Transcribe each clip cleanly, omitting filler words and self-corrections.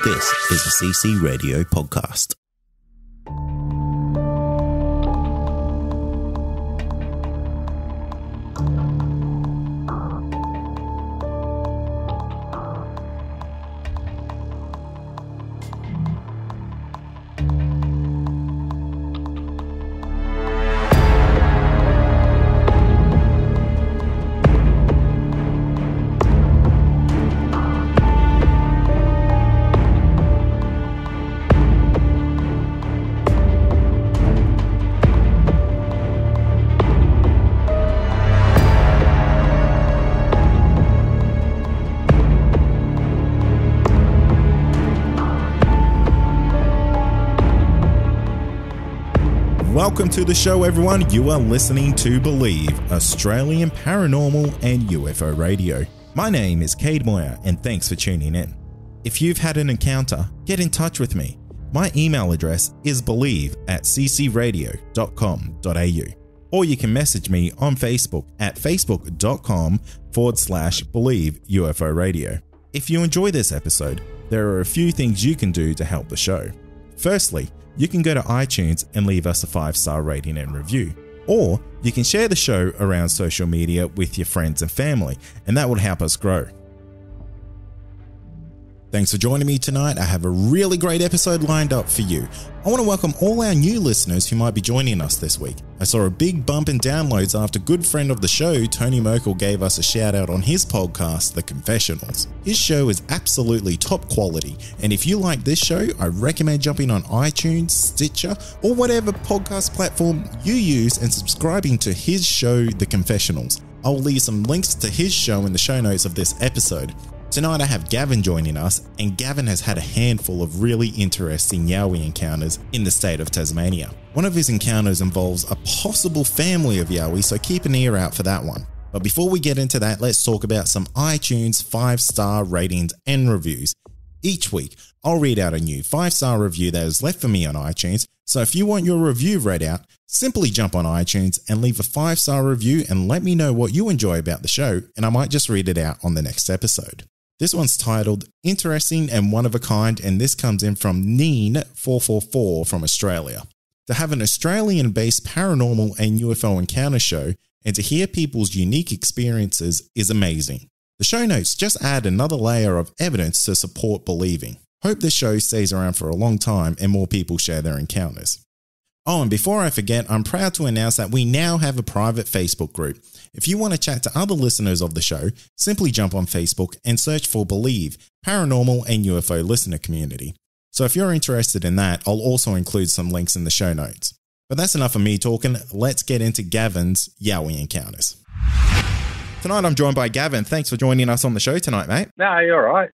This is a CC Radio podcast. Welcome to the show, everyone. You are listening to Believe, Australian Paranormal and UFO Radio. My name is Cade Moyer, and thanks for tuning in. If you've had an encounter, get in touch with me. My email address is believe@ccradio.com.au, or you can message me on Facebook at facebook.com/Believe UFO Radio. If you enjoy this episode, there are a few things you can do to help the show. Firstly, you can go to iTunes and leave us a 5-star rating and review. Or you can share the show around social media with your friends and family, and that would help us grow. Thanks for joining me tonight. I have a really great episode lined up for you. I want to welcome all our new listeners who might be joining us this week. I saw a big bump in downloads after good friend of the show, Tony Merkel, gave us a shout out on his podcast, The Confessionals. His show is absolutely top quality, and if you like this show, I recommend jumping on iTunes, Stitcher, or whatever podcast platform you use and subscribing to his show, The Confessionals. I'll leave some links to his show in the show notes of this episode. Tonight I have Gavin joining us, and Gavin has had a handful of really interesting Yowie encounters in the state of Tasmania. One of his encounters involves a possible family of Yowie, so keep an ear out for that one. But before we get into that, let's talk about some iTunes 5-star ratings and reviews. Each week, I'll read out a new 5-star review that is left for me on iTunes, so if you want your review read out, simply jump on iTunes and leave a 5-star review and let me know what you enjoy about the show, and I might just read it out on the next episode. This one's titled Interesting and One of a Kind, and this comes in from Neen444 from Australia. To have an Australian-based paranormal and UFO encounter show and to hear people's unique experiences is amazing. The show notes just add another layer of evidence to support believing. Hope this show stays around for a long time and more people share their encounters. Oh, and before I forget, I'm proud to announce that we now have a private Facebook group. If you want to chat to other listeners of the show, simply jump on Facebook and search for Believe, Paranormal and UFO Listener Community. So if you're interested in that, I'll also include some links in the show notes. But that's enough of me talking. Let's get into Gavin's Yowie encounters. Tonight I'm joined by Gavin. Thanks for joining us on the show tonight, mate. No, you're all right.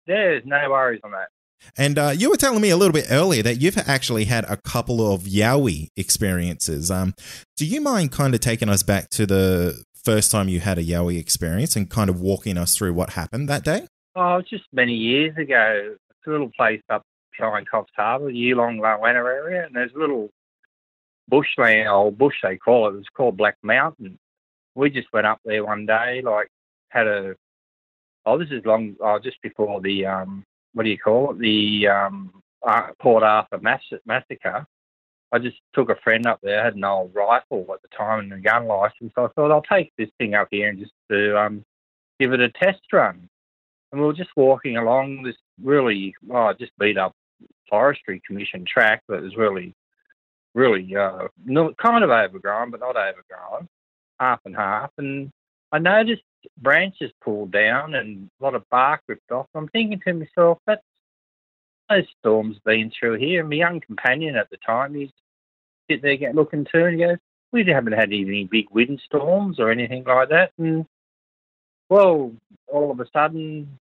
There's no worries on that. And you were telling me a little bit earlier that you've actually had a couple of Yowie experiences. Do you mind kind of taking us back to the first time you had a Yowie experience and kind of walking us through what happened that day? Oh, it was just many years ago. It's a little place up behind Coffs Harbour, Geelong, Larwana area, and there's a little bushland, old bush they call it. It was called Black Mountain. We just went up there one day, just before the what do you call it? The Port Arthur Massacre. I just took a friend up there. I had an old rifle at the time and a gun license. So I thought I'll take this thing up here and just to give it a test run. And we were just walking along this really, just beat up Forestry Commission track that was really kind of overgrown, but not overgrown, half and half. And I noticed branches pulled down and a lot of bark ripped off. I'm thinking to myself, that's those storms been through here. And my young companion at the time, he's sitting there looking too, and he goes, we haven't had any big wind storms or anything like that. And, well, all of a sudden,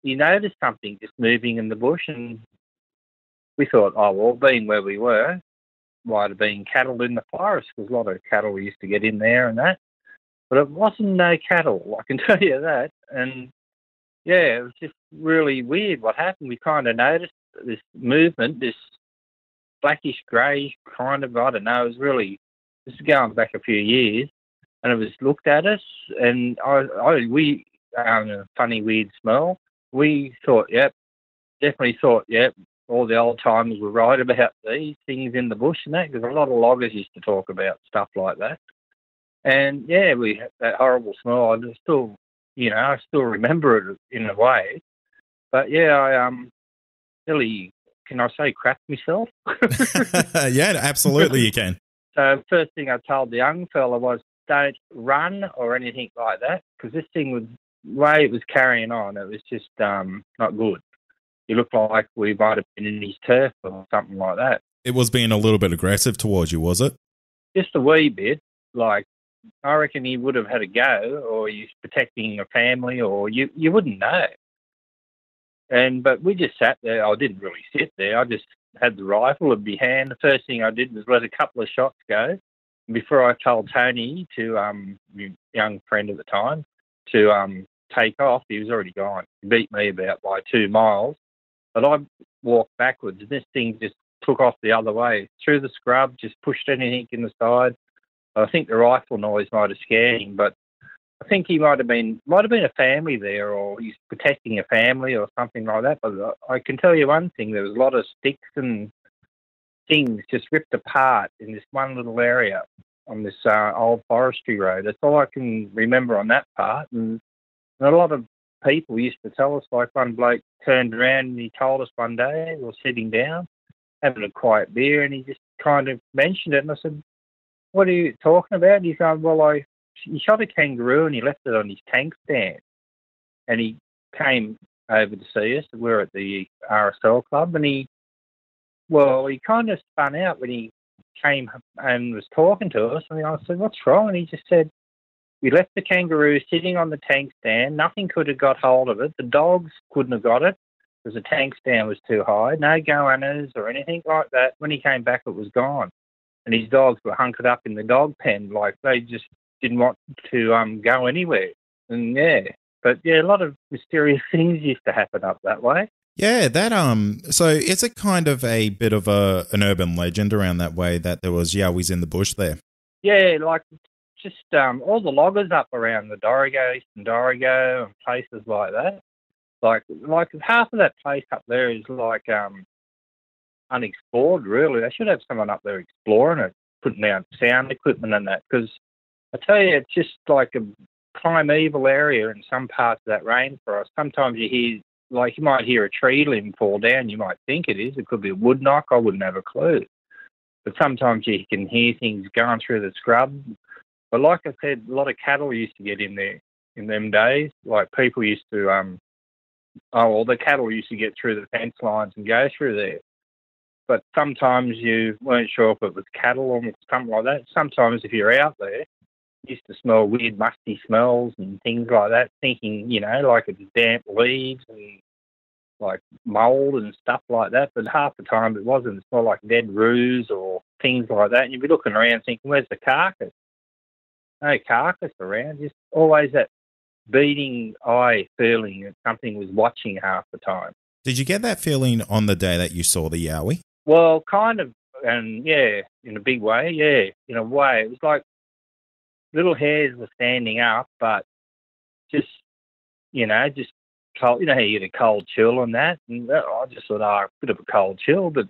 he noticed something just moving in the bush, and we thought, being where we were, might have been cattle in the forest, because a lot of cattle used to get in there and that. But it wasn't no cattle, I can tell you that. And, yeah, it was just really weird what happened. We kind of noticed this movement, this blackish grey kind of, I don't know, it was really, this is going back a few years, and it was looked at us, and we a funny, weird smell. We thought, yep, definitely thought, yeah, all the old timers were right about these things in the bush and that, because a lot of loggers used to talk about stuff like that. And yeah, we had that horrible smell. I still, I still remember it in a way. But yeah, I really, can I say, crap myself? Yeah, absolutely, you can. So first thing I told the young fella was, don't run or anything like that, because this thing was, the way it was carrying on, it was just not good. He looked like we might have been in his turf or something like that. It was being a little bit aggressive towards you, was it? Just a wee bit. Like, I reckon he would have had a go, or he's protecting a family, or you wouldn't know. But we just sat there. I didn't really sit there. I just had the rifle in my hand. The first thing I did was let a couple of shots go. Before I told Tony, to my young friend at the time, to take off, he was already gone. He beat me about by 2 miles. But I walked backwards, and this thing just took off the other way, through the scrub, just pushed anything in the side. I think the rifle noise might have scared him, but I think he might have been a family there, or he's protecting a family or something like that. But I can tell you one thing, there was a lot of sticks and things just ripped apart in this one little area on this old forestry road. That's all I can remember on that part. And a lot of people used to tell us, like one bloke turned around and he told us one day, we were sitting down, having a quiet beer, and he just kind of mentioned it. And I said, what are you talking about? And he's going, well, he shot a kangaroo and he left it on his tank stand. And he came over to see us. We're at the RSL club, and he kind of spun out when he came and was talking to us. And I said, what's wrong? And he just said, we left the kangaroo sitting on the tank stand. Nothing could have got hold of it. The dogs couldn't have got it because the tank stand was too high. No goannas or anything like that. When he came back, it was gone. And his dogs were hunkered up in the dog pen, like they just didn't want to go anywhere. And but a lot of mysterious things used to happen up that way. Yeah, that so it's a kind of a bit of an urban legend around that way that there was yowies in the bush there. Yeah, like just all the loggers up around the Dorrigo, Eastern Dorrigo, and places like that. Like half of that place up there is like unexplored, really. They should have someone up there exploring it, putting out sound equipment and that, because I tell you, it's just like a primeval area in some parts of that rainforest. Sometimes you might hear a tree limb fall down. You might think it is. It could be a wood knock. I wouldn't have a clue. But sometimes you can hear things going through the scrub. But like I said, a lot of cattle used to get in there in them days. Like people used to, the cattle used to get through the fence lines and go through there. But sometimes you weren't sure if it was cattle or something like that. Sometimes if you're out there, you used to smell weird musty smells and things like that, thinking, like it's damp leaves and like mould and stuff like that. But half the time it wasn't. It smelled like dead roos or things like that. And you'd be looking around thinking, where's the carcass? No carcass around. Just always that beating eye feeling that something was watching half the time. Did you get that feeling on the day that you saw the yowie? Well, kind of, and in a big way, in a way. It was like little hairs were standing up, but just cold. You know how you get a cold chill and that? And I just thought, a bit of a cold chill. But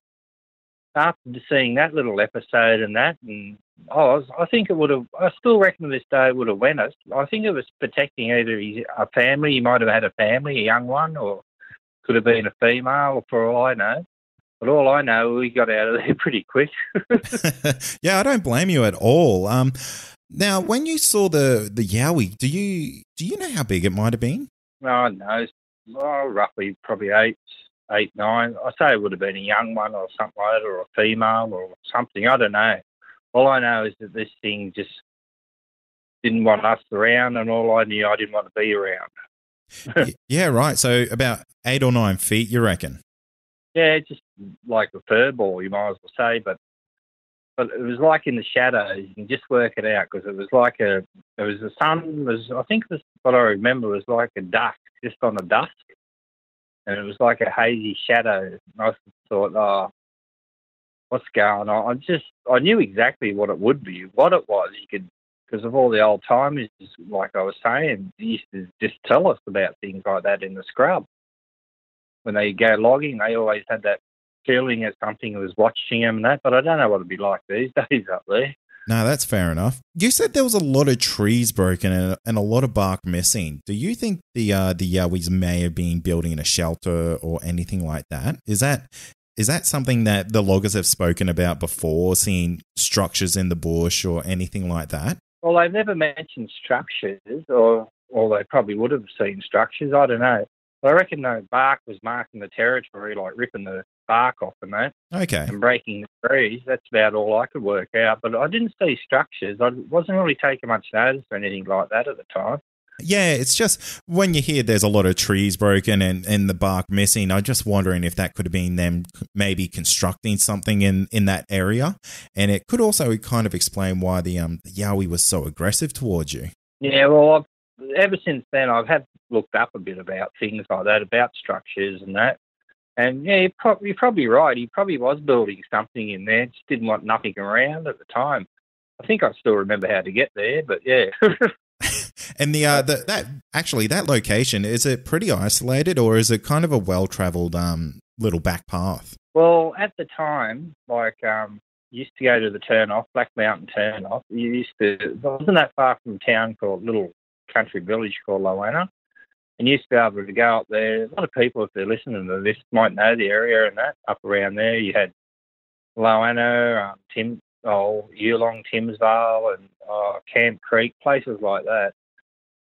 after seeing that little episode and that, and I think it would have, I still reckon to this day it would have went us. I think it was protecting either a family. He might have had a family, a young one, or could have been a female, for all I know. But all I know, we got out of there pretty quick. Yeah, I don't blame you at all. Now, when you saw the yowie, do you know how big it might have been? No, no, roughly probably 8, 9. I say it would have been a young one or something like that, or a female or something. I don't know. All I know is that this thing just didn't want us around, and all I knew, I didn't want to be around. Yeah, right. So about 8 or 9 feet, you reckon? Yeah, just like a fur ball, you might as well say. But it was like in the shadows. You can just work it out, because it was like the sun was, I think it was, what I remember was like a dusk, just on the dusk. And it was like a hazy shadow. And I thought, what's going on? I knew exactly what it would be, what it was. You could, because of all the old timers, like I was saying, they used to just tell us about things like that in the scrub. when they go logging, they always had that feeling as something was watching them and that, but I don't know what it'd be like these days up there. No, that's fair enough. You said there was a lot of trees broken and a lot of bark missing. Do you think the yowies may have been building a shelter or anything like that? Is that something that the loggers have spoken about before, seeing structures in the bush or anything like that? Well, they've never mentioned structures, or they probably would have seen structures. I don't know. But I reckon the bark was marking the territory, like ripping the bark off and that. Okay. And breaking the trees. That's about all I could work out. But I didn't see structures. I wasn't really taking much notice or anything like that at the time. Yeah, it's just when you hear there's a lot of trees broken and the bark missing, I'm just wondering if that could have been them maybe constructing something in that area. And it could also kind of explain why the yowie was so aggressive towards you. Yeah, well, ever since then, I've looked up a bit about things like that, about structures and that. And yeah, you're probably right. He probably was building something in there, just didn't want nothing around at the time. I think I still remember how to get there, but yeah. And that location, is it pretty isolated or is it kind of a well-traveled little back path? Well, at the time, like used to go to the turn-off, Black Mountain turn-off. It wasn't that far from a town called little country village called Loanna. And you used to be able to go up there. A lot of people, if they're listening to this, might know the area and that. Up around there, you had Loanna, Yulong, Timsvale, and Camp Creek, places like that.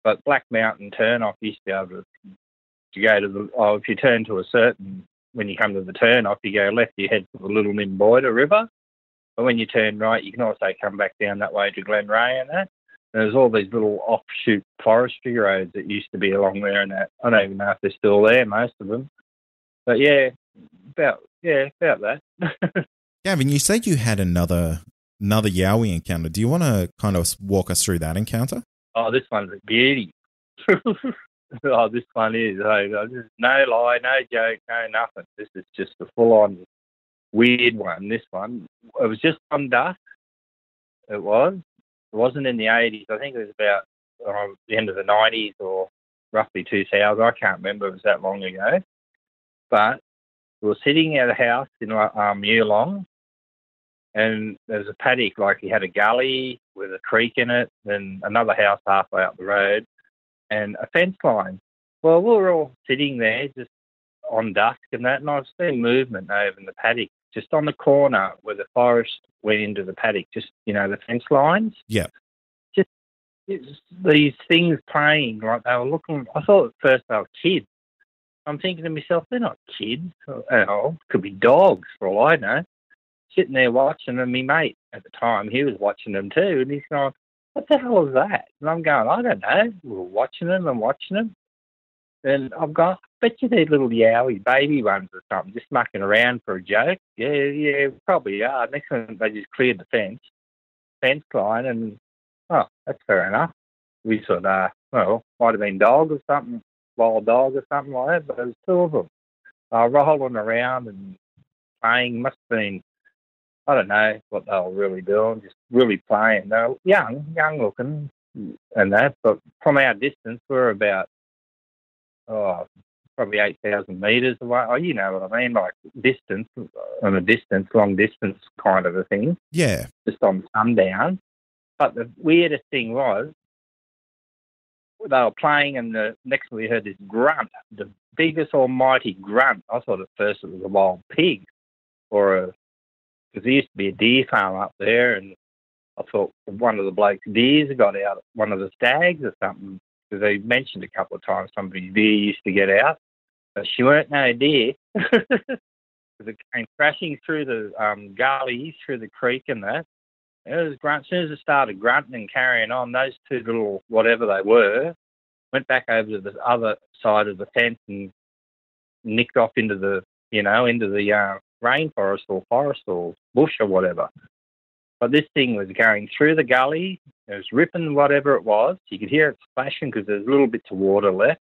But Black Mountain turn-off, you used to be able to go to if you turn to when you come to the turn-off, you go left, you head to the Little Nimboida River. But when you turn right, you can also come back down that way to Glenray and that. There's all these little offshoot forestry roads that used to be along there and that. I don't even know if they're still there, most of them. But yeah, about that. Gavin, you said you had another yowie encounter. Do you want to kind of walk us through that encounter? Oh, this one's a beauty. This one is. No lie, no joke, no nothing. This is just a full-on weird one, this one. It was just on dusk. It wasn't in the 80s. I think it was about the end of the 90s or roughly 2000. I can't remember. It was that long ago. But we were sitting at a house in Yulong, and there was a paddock, like he had a gully with a creek in it, then another house halfway up the road, and a fence line. Well, we were all sitting there just on dusk and that, and I was seeing movement over in the paddock, just on the corner where the forest went into the paddock, just, the fence lines. Yeah. Just these things playing, like they were looking, I thought at first they were kids. I'm thinking to myself, they're not kids. Could be dogs for all I know. Sitting there watching them, my mate at the time, he was watching them too, and he's going, what the hell is that? And I'm going, I don't know. We were watching them. And I've got, I bet you they're little yowie baby ones or something, just mucking around for a joke. Yeah, probably are. Next one, they just cleared the fence line, and, that's fair enough. We thought, might have been dog or something, wild dog or something like that, but there was two of them. Rolling around and playing, must have been, I don't know what they were really doing, just really playing. They were young looking and that, but from our distance, we're about, probably 8,000 metres away. Oh, you know what I mean, like distance, long distance kind of a thing. Yeah. Just on sundown. But the weirdest thing was, they were playing, and the next we heard this grunt, the biggest almighty grunt. I thought at first it was a wild pig, because there used to be a deer farm up there, and I thought one of the blokes' deers got out, one of the stags or something, because they mentioned a couple of times somebody's deer used to get out, but she weren't no deer, because it came crashing through the gullies, through the creek and that. It was grunt. As soon as it started grunting and carrying on, those two little whatever they were went back over to the other side of the fence and nicked off into the rainforest or forest or bush or whatever. But this thing was going through the gully. It was ripping whatever it was. You could hear it splashing because there's little bits of water left.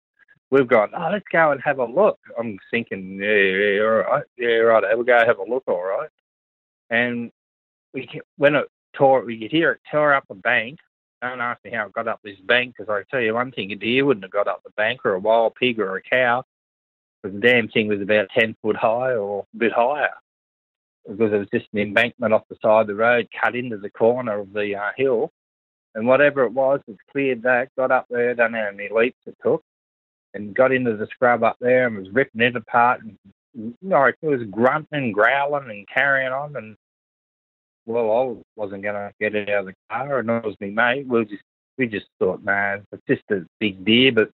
We've gone, let's go and have a look. I'm thinking, yeah, all right. Yeah, right. We'll go have a look, all right. And when it tore, we could hear it tore up a bank. Don't ask me how it got up this bank, because I tell you one thing, a deer wouldn't have got up the bank, or a wild pig or a cow. Because the damn thing was about 10 foot high or a bit higher. Because it was just an embankment off the side of the road cut into the corner of the hill. And whatever it was, it's cleared that, got up there, don't know how many leaps it took, and got into the scrub up there and was ripping it apart. And it was grunting and growling and carrying on. And, well, I wasn't going to get it out of the car, and it was me mate. We just thought, man, it's just a big deer. But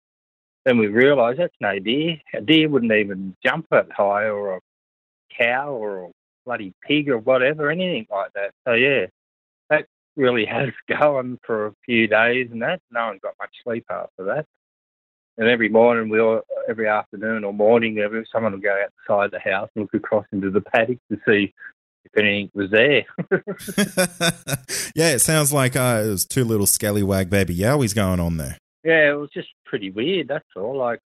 then we realised that's no deer. A deer wouldn't even jump that high, or a cow or a bloody pig or whatever, anything like that. So, yeah, that really has going for a few days, and that no one got much sleep after that. And every morning, every afternoon or morning, someone would go outside the house and look across into the paddock to see if anything was there. Yeah, it sounds like it was two little scallywag baby yowies going on there. Yeah, it was just pretty weird, that's all. Like,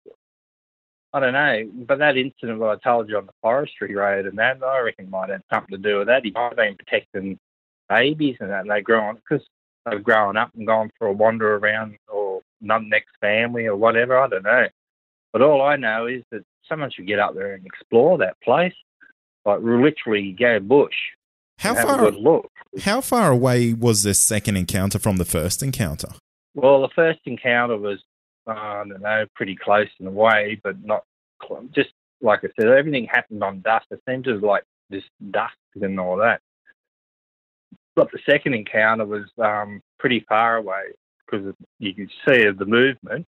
I don't know, but that incident what I told you on the forestry road and that, I reckon might have something to do with that. He might have been protecting babies and that, and because they've grown up and gone for a wander around or next family or whatever, I don't know. But all I know is that someone should get up there and explore that place, like literally go bush. How have a good look. How far away was this second encounter from the first encounter? Well, the first encounter was, I don't know, pretty close in a way, but not just like I said, everything happened on dusk. It seemed to like this dusk and all that. But the second encounter was pretty far away because you could see the movement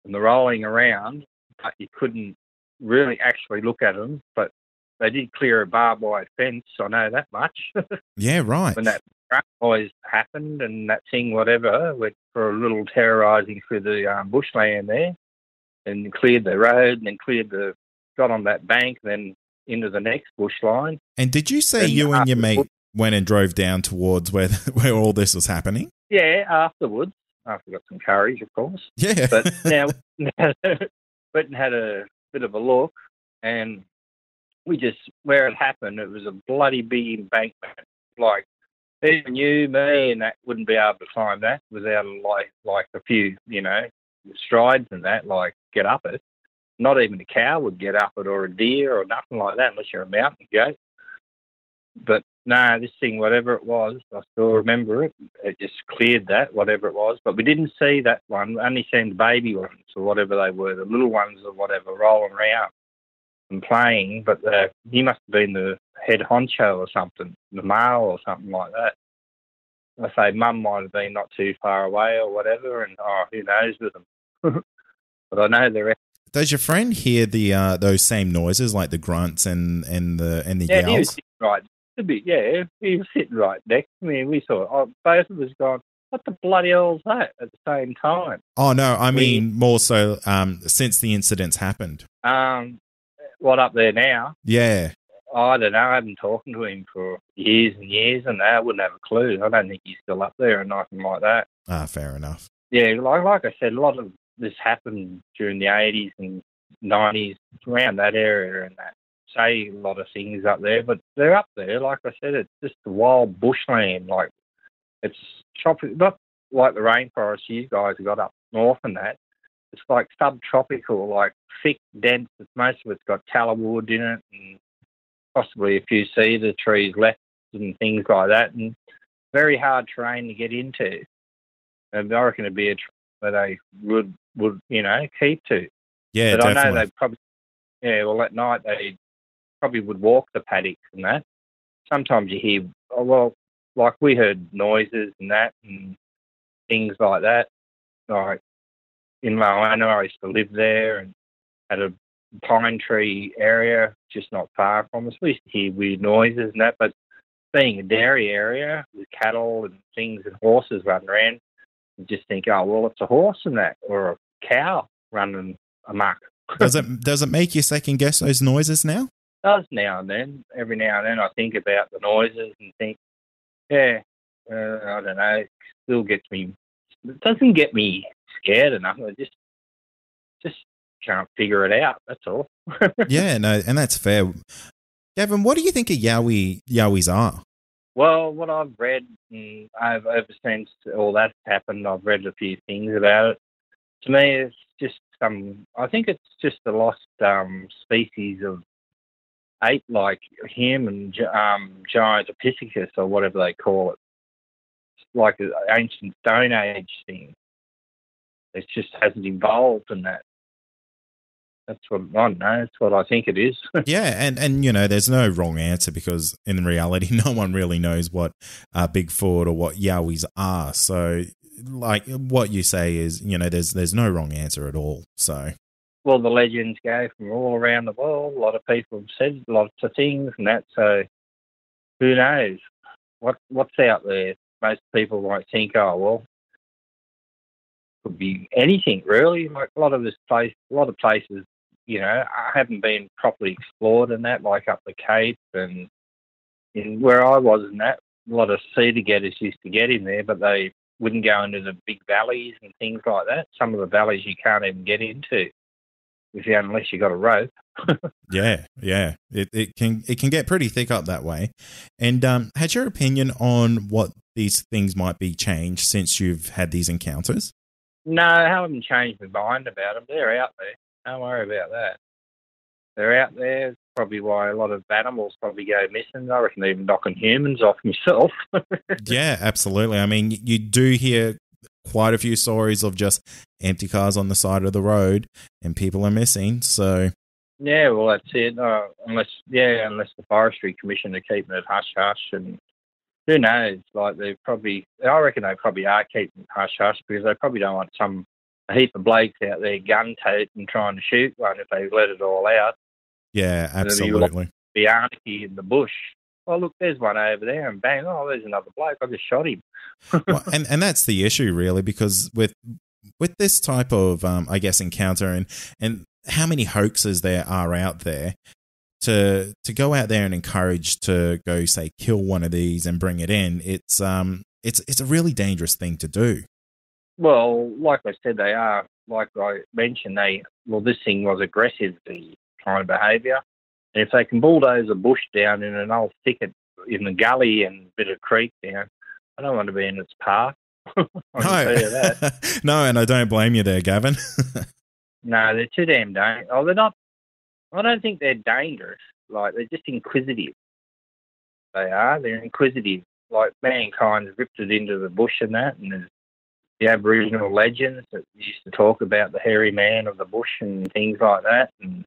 and the rolling around, but you couldn't really actually look at them. But they did clear a barbed wire fence, I know that much. Yeah, right. When that noise happened and that thing, whatever, went for a little terrorising through the bushland there and cleared the road and then got on that bank, then into the next bush line. And did you say you and your mate went and drove down towards where all this was happening? Yeah, afterwards. After I got some courage, of course. Yeah. But now went and had a bit of a look, and where it happened, it was a bloody big embankment. Like, even you, me, and that wouldn't be able to climb that without like a few, strides and that, like get up it. Not even a cow would get up it, or a deer or nothing like that, unless you're a mountain goat. But no, this thing, whatever it was, I still remember it. It just cleared that, whatever it was. But we didn't see that one. We only seen the baby ones or whatever they were, the little ones or whatever, rolling around and playing. But he must have been the head honcho or something, the male or something like that. I say Mum might have been not too far away or whatever, and who knows with them. But I know the rest. Does your friend hear the those same noises, like the grunts and the yeah, yells? He was right. He was sitting right next to me, and we saw both of us going, "What the bloody hell is that?" at the same time. Oh no, I mean more so since the incidents happened. What up there now? Yeah. I don't know. I haven't talked to him for years and years, and I wouldn't have a clue. I don't think he's still up there or nothing like that. Fair enough. Yeah, like I said, a lot of this happened during the 80s and 90s, around that area, and that say a lot of things up there, but they're up there. Like I said, it's just the wild bushland. Like, it's tropical, not like the rainforest you guys got up north and that. It's like subtropical, like thick, dense. Most of it's got tallowood in it and possibly a few cedar trees left and things like that, and very hard terrain to get into. And I reckon it'd be a terrain that they would keep to. Yeah, but definitely. I know they probably, at night they probably would walk the paddocks and that. Sometimes you hear, like we heard noises and that and things like that. Like in Moana, I used to live there and had a pine tree area just not far from us. We used to hear weird noises and that, but being a dairy area with cattle and things and horses running around, you just think, it's a horse and that, or a cow running amok. Does it make you second guess those noises now? It does now and then. Every now and then I think about the noises and think, I don't know, it still gets me, it doesn't get me scared enough. I just can't figure it out, that's all. Yeah, no, and that's fair. Gavin, what do you think a yowies are? Well, what I've read, and ever since all that happened, I've read a few things about it. To me, it's just I think it's just a lost species of ape like human giant Epithecus or whatever they call it. It's like an ancient Stone Age thing. It just hasn't evolved in that. That's what I don't know. That's what I think it is. Yeah, and there's no wrong answer because in reality, no one really knows what Bigfoot or what yowies are. So, like what you say is, there's no wrong answer at all. So, well, the legends go from all around the world. A lot of people have said lots of things and that. So, who knows what's out there? Most people might think, oh well, could be anything really. Like a lot of places. I haven't been properly explored in that, like up the Cape and in where I was in that. A lot of cedar getters used to get in there, but they wouldn't go into the big valleys and things like that. Some of the valleys you can't even get into unless you got a rope. Yeah. It can get pretty thick up that way. And has your opinion on what these things might be changed since you've had these encounters? No, I haven't changed my mind about them. They're out there. Don't worry about that. They're out there. It's probably why a lot of animals probably go missing. I reckon even knocking humans off myself. Yeah, absolutely. I mean, you do hear quite a few stories of just empty cars on the side of the road and people are missing. So yeah, well, that's it. Unless the Forestry Commission are keeping it hush-hush, and who knows? Like I reckon they probably are keeping it hush-hush because they probably don't want a heap of blokes out there gun-toting trying to shoot one if they let it all out. Yeah, absolutely. The anarchy in the bush. Oh, look, there's one over there, and bang, oh, there's another bloke. I just shot him. Well, and that's the issue, really, because with this type of, encounter and how many hoaxes there are out there, to go out there and encourage to go, say, kill one of these and bring it in, it's a really dangerous thing to do. Well, like I said, they are. Like I mentioned, this thing was aggressive, the kind of behaviour. And if they can bulldoze a bush down in an old thicket in the gully and a bit of creek down, I don't want to be in its path. I can tell you that. No, and I don't blame you there, Gavin. No, they're too damn dangerous. Oh, they're not. I don't think they're dangerous. Like, they're just inquisitive. They are. They're inquisitive. Like, mankind's ripped it into the bush and that, and there's the Aboriginal legends that used to talk about the hairy man of the bush and things like that. And,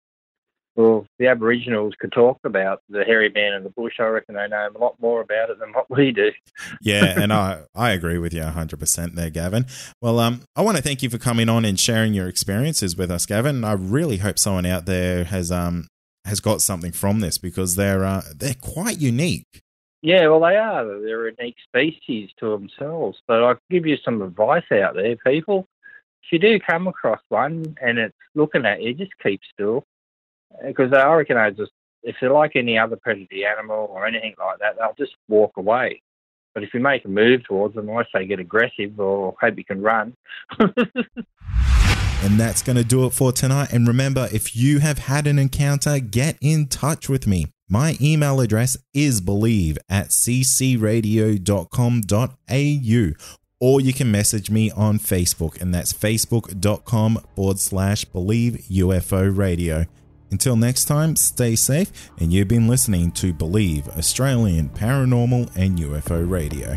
well, the Aboriginals could talk about the hairy man of the bush. I reckon they know a lot more about it than what we do. Yeah, and I agree with you 100% there, Gavin. Well, I want to thank you for coming on and sharing your experiences with us, Gavin. I really hope someone out there has got something from this because they're quite unique. Yeah, well, they are. They're a unique species to themselves. But I'll give you some advice out there, people. If you do come across one and it's looking at you, just keep still. Because I reckon if they're like any other predatory animal or anything like that, they'll just walk away. But if you make a move towards them, I say get aggressive or hope you can run. And that's going to do it for tonight. And remember, if you have had an encounter, get in touch with me. My email address is believe@ccradio.com.au, or you can message me on Facebook, and that's facebook.com/believe UFO radio. Until next time, stay safe, and you've been listening to Believe Australian Paranormal and UFO Radio.